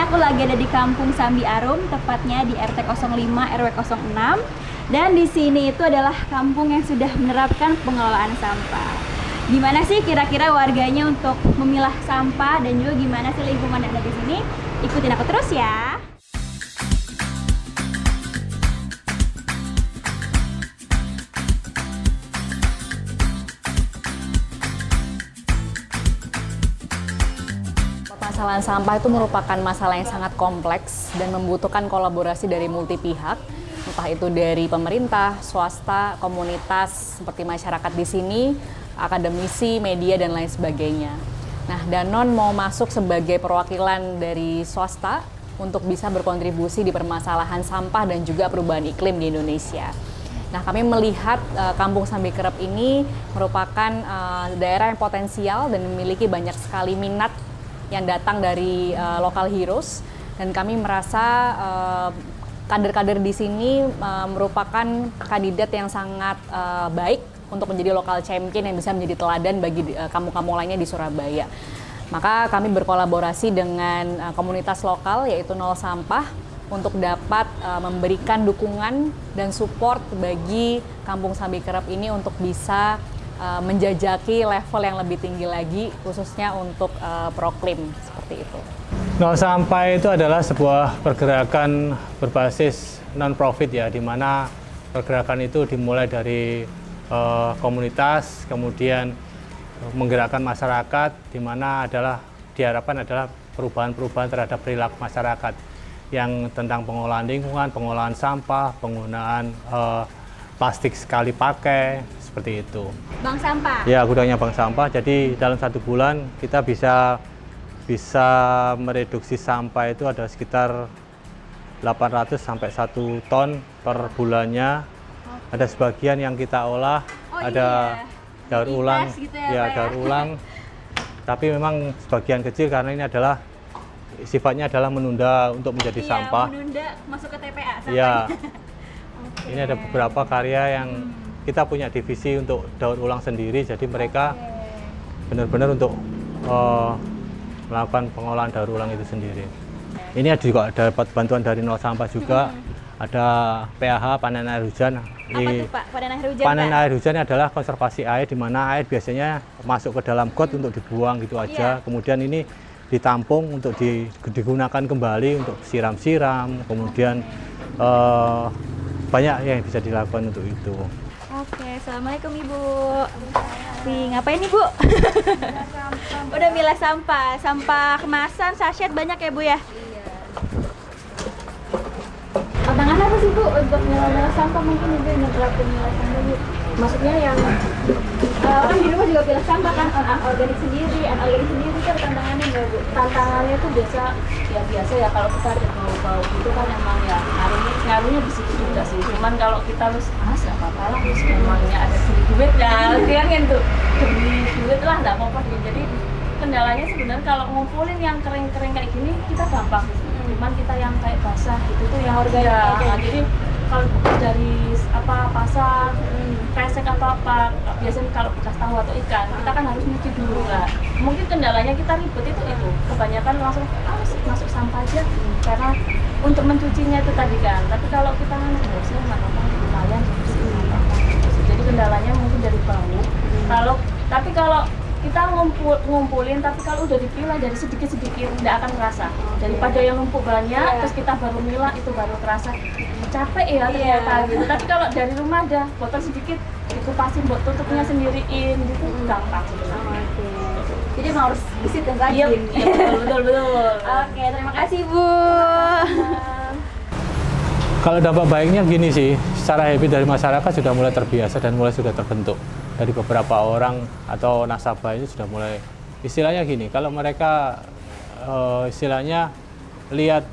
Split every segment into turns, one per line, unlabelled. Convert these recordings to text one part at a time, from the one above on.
aku lagi ada di Kampung Sambi Arum, tepatnya di RT 05 RW 06. Dan di sini itu adalah kampung yang sudah menerapkan pengelolaan sampah. Gimana sih kira-kira warganya untuk memilah sampah dan juga gimana sih lingkungan yang ada di sini? Ikutin aku terus ya.
Permasalahan sampah itu merupakan masalah yang sangat kompleks dan membutuhkan kolaborasi dari multi pihak, entah itu dari pemerintah, swasta, komunitas, seperti masyarakat di sini, akademisi, media, dan lain sebagainya. Nah, Danone mau masuk sebagai perwakilan dari swasta untuk bisa berkontribusi di permasalahan sampah dan juga perubahan iklim di Indonesia. Nah, kami melihat Kampung Sambi Kerep ini merupakan daerah yang potensial dan memiliki banyak sekali minat yang datang dari local heroes, dan kami merasa kader-kader di sini merupakan kandidat yang sangat baik untuk menjadi local champion yang bisa menjadi teladan bagi kampung-kampung lainnya di Surabaya. Maka kami berkolaborasi dengan komunitas lokal yaitu Nol Sampah untuk dapat memberikan dukungan dan support bagi Kampung Sambi Kerep ini untuk bisa menjajaki level yang lebih tinggi lagi, khususnya untuk proklim seperti itu.
Nol Sampah itu adalah sebuah pergerakan berbasis non-profit ya, di mana pergerakan itu dimulai dari komunitas, kemudian menggerakkan masyarakat, di mana diharapkan adalah perubahan-perubahan terhadap perilaku masyarakat yang tentang pengolahan lingkungan, pengolahan sampah, penggunaan plastik sekali pakai, seperti itu.
Bank sampah?
Ya, gudangnya bank sampah. Jadi dalam 1 bulan kita bisa mereduksi sampah itu ada sekitar 800 sampai 1 ton per bulannya. Ada sebagian yang kita olah, ada daur ulang,
gitu
daur ulang. Tapi memang sebagian kecil karena ini adalah sifatnya adalah menunda untuk menjadi sampah.
Menunda masuk ke TPA sampah.
Iya. Ini ada beberapa karya yang kita punya divisi untuk daur ulang sendiri, jadi mereka benar-benar untuk melakukan pengolahan daur ulang itu sendiri. Ini juga dapat bantuan dari Nol Sampah juga, ada PAH, panen air hujan.
Apa tuh Pak, panen air hujan?
Panen air hujan adalah konservasi air, di mana air biasanya masuk ke dalam got untuk dibuang gitu aja. Kemudian ini ditampung untuk digunakan kembali untuk siram-siram, kemudian banyak yang bisa dilakukan untuk itu.
Oke, Assalamualaikum Ibu. Ngapain Ibu? Udah milah sampah, sampah kemasan, sachet banyak ya Bu ya? Iya. Tantangan apa sih Bu untuk milah sampah, mungkin Ibu yang nerapin milah sampah Bu? Maksudnya yang kan di rumah juga pilah sampah kan, organik sendiri, anorganik sendiri, kan tantangannya nggak Bu?
Tantangannya tuh biasa ya, kalau kita ada bau-bau gitu kan emang ya ngaruhnya di situ juga sih. Cuman kalau kita harus nggak apa-apa lah, terus memangnya ada duit ya, kan tuh beli duit lah, nggak apa-apa gitu. Jadi kendalanya sebenarnya kalau ngumpulin yang kering-kering kayak gini kita gampang, cuman kita yang kayak basah gitu tuh yang organik ya. Jadi kalau dari pasar, kresek atau apa, biasanya kalau bekas tahu atau ikan, kita kan harus nyuci dulu lah. Mungkin kendalanya kita ribet itu. Kebanyakan langsung masuk sampah aja, karena untuk mencucinya itu tadi kan. Tapi kalau kita nggak usah, nggak apa-apa, lumayan. Jadi kendalanya mungkin dari bau. Tapi kalau kita ngumpulin, tapi kalau udah dipilah dari sedikit-sedikit nggak akan terasa. Daripada yang numpuk banyak, terus kita baru milah, itu baru terasa capek ya ternyata gitu. Tapi kalau dari rumah ada botol sedikit, dikupasin buat tutupnya sendiriin gitu, gampang.
Jadi emang harus gesit dan rajin.
Iya, betul.
Oke, terima kasih Bu.
Kalau dampak baiknya gini sih, secara habit dari masyarakat sudah mulai terbiasa dan sudah terbentuk. Dari beberapa orang atau nasabah itu sudah mulai, istilahnya gini, kalau mereka istilahnya lihat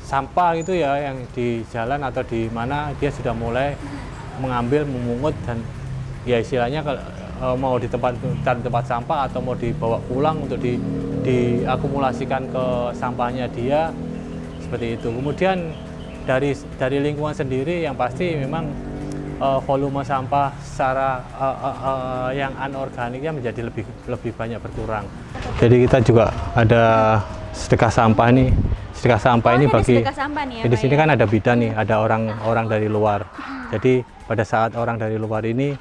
sampah itu ya yang di jalan atau di mana, dia sudah mulai mengambil, memungut, dan ya istilahnya kalau mau di tempat sampah atau mau dibawa pulang untuk diakumulasikan ke sampahnya dia, seperti itu. Kemudian dari lingkungan sendiri yang pasti memang volume sampah secara yang anorganiknya menjadi lebih banyak berkurang. Jadi kita juga ada sedekah sampah nih. Sedekah sampah ini
ada
bagi
sedekah sampah nih ya,
di
Pak,
sini
ya?
kan ada bidan nih, ada orang dari luar. Jadi pada saat orang dari luar ini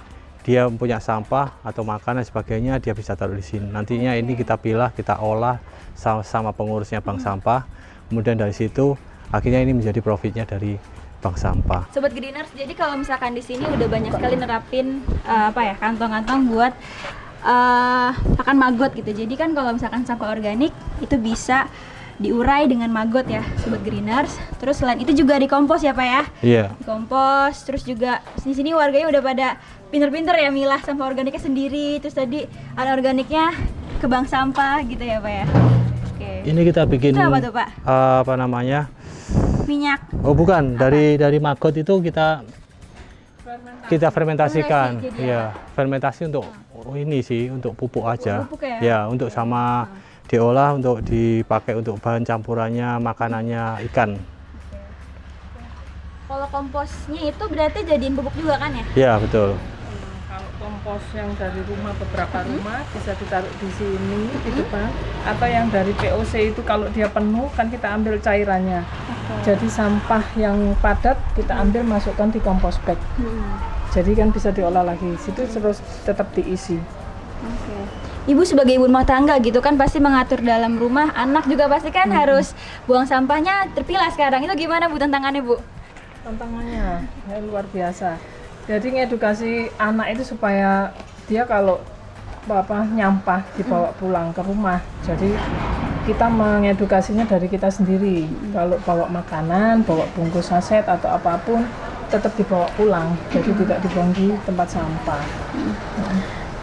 dia punya sampah atau makanan dan sebagainya, dia bisa taruh di sini. Nantinya ini kita pilah, kita olah sama pengurusnya bank sampah. Kemudian dari situ akhirnya ini menjadi profitnya dari bank sampah.
Sobat Greeners, jadi kalau misalkan di sini udah banyak sekali nerapin kantong-kantong buat pakan maggot gitu. Jadi kan kalau misalkan sampah organik itu bisa diurai dengan maggot ya, Sobat Greeners. Terus selain itu juga dikompos ya Pak ya?
Iya.
Dikompos, terus juga di sini warganya udah pada pinter-pinter ya milah sampah organiknya sendiri. Terus tadi anorganiknya ke bank sampah gitu ya Pak ya? Oke.
Ini kita bikin
Itu apa tuh Pak?
apa namanya?
Minyak.
Oh bukan, dari maggot itu kita fermentasikan.
Fermentasi, jadi
Iya, fermentasi untuk ini sih, untuk pupuk aja.
Pupuk ya?
Ya, untuk sama diolah untuk dipakai untuk bahan campurannya, makanannya ikan.
Kalau komposnya itu berarti jadiin pupuk juga kan ya?
Ya, betul.
Kalau kompos yang dari rumah, beberapa rumah bisa ditaruh di sini di depan, atau yang dari POC itu kalau dia penuh kan kita ambil cairannya. Jadi sampah yang padat kita ambil masukkan di kompos bag. Jadi kan bisa diolah lagi. Situ terus tetap diisi.
Oke. Ibu sebagai ibu rumah tangga gitu kan pasti mengatur dalam rumah, anak juga pasti kan harus buang sampahnya terpilah sekarang. Itu gimana Bu tantangannya Bu?
Tantangannya ya luar biasa. Jadi ngedukasi anak itu supaya dia kalau nyampah dibawa pulang ke rumah. Jadi kita mengedukasinya dari kita sendiri. Kalau bawa makanan, bawa bungkus saset atau apapun tetap dibawa pulang. Jadi tidak dibuang di tempat sampah.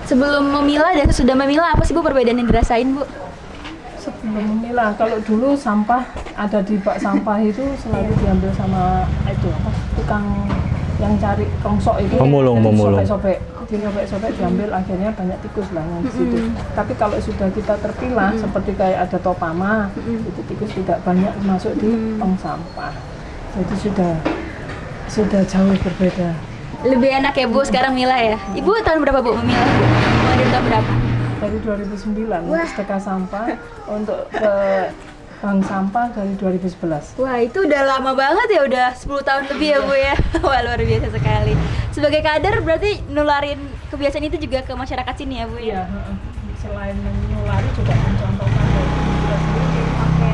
Sebelum memilah dan sesudah memilah apa sih Bu perbedaan yang dirasain Bu?
Sebelum memilah, kalau dulu sampah ada di bak sampah itu selalu diambil sama itu tukang yang cari tongsok itu.
Pemulung.
Disobek-sobek diambil, akhirnya banyak tikus lah yang di situ. Tapi kalau sudah kita terpilah seperti kayak ada topama, itu tikus tidak banyak masuk di tong sampah. Jadi sudah jauh berbeda.
Lebih enak ya Bu sekarang milah ya? Ibu tahun berapa Bu memilah Bu? Mulai dari tahun berapa?
Dari 2009 untuk sedekah sampah, untuk ke bank sampah dari 2011.
Wah itu udah lama banget ya, udah 10 tahun lebih ya Bu ya. Wah luar biasa sekali. Sebagai kader berarti nularin kebiasaan itu juga ke masyarakat sini ya Bu ya?
Iya, selain menulari juga mencontohkan dari kita sendiri.
Oke.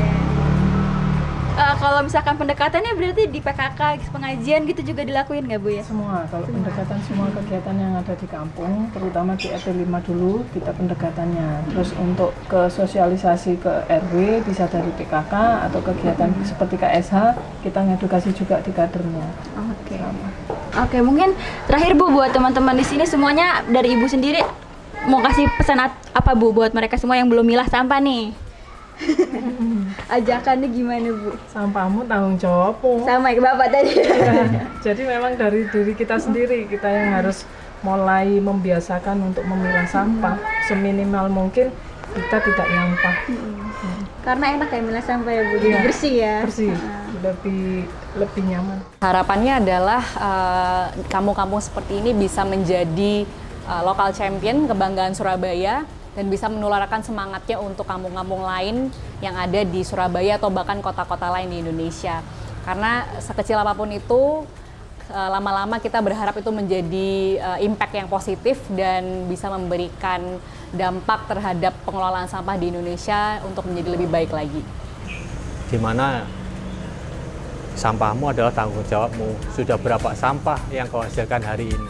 Kalau misalkan pendekatannya berarti di PKK, pengajian gitu juga dilakuin nggak Bu ya?
Semua, kalau pendekatan semua kegiatan yang ada di kampung, terutama di RT 5 dulu kita pendekatannya. Terus untuk ke sosialisasi ke RW bisa dari PKK atau kegiatan seperti KSH, kita ngedukasi juga di kadernya.
Oke.
Sama.
Oke, mungkin terakhir Bu buat teman-teman di sini semuanya dari Ibu sendiri mau kasih pesan apa Bu buat mereka semua yang belum milah sampah nih? Ajakannya gimana Bu?
Sampahmu tanggung jawabmu.
Sama ya Bapak tadi.
Jadi memang dari diri kita sendiri kita yang harus mulai membiasakan untuk memilah sampah seminimal mungkin kita tidak nyampah.
Karena enak ya milah sampah ya Bu, jadi
Iya,
bersih ya.
Bersih, lebih nyaman.
Harapannya adalah kampung-kampung seperti ini bisa menjadi local champion kebanggaan Surabaya dan bisa menularkan semangatnya untuk kampung-kampung lain yang ada di Surabaya atau bahkan kota-kota lain di Indonesia. Karena sekecil apapun itu, lama-lama kita berharap itu menjadi impact yang positif dan bisa memberikan dampak terhadap pengelolaan sampah di Indonesia untuk menjadi lebih baik lagi.
Di mana sampahmu adalah tanggung jawabmu. Sudah berapa sampah yang kau hasilkan hari ini?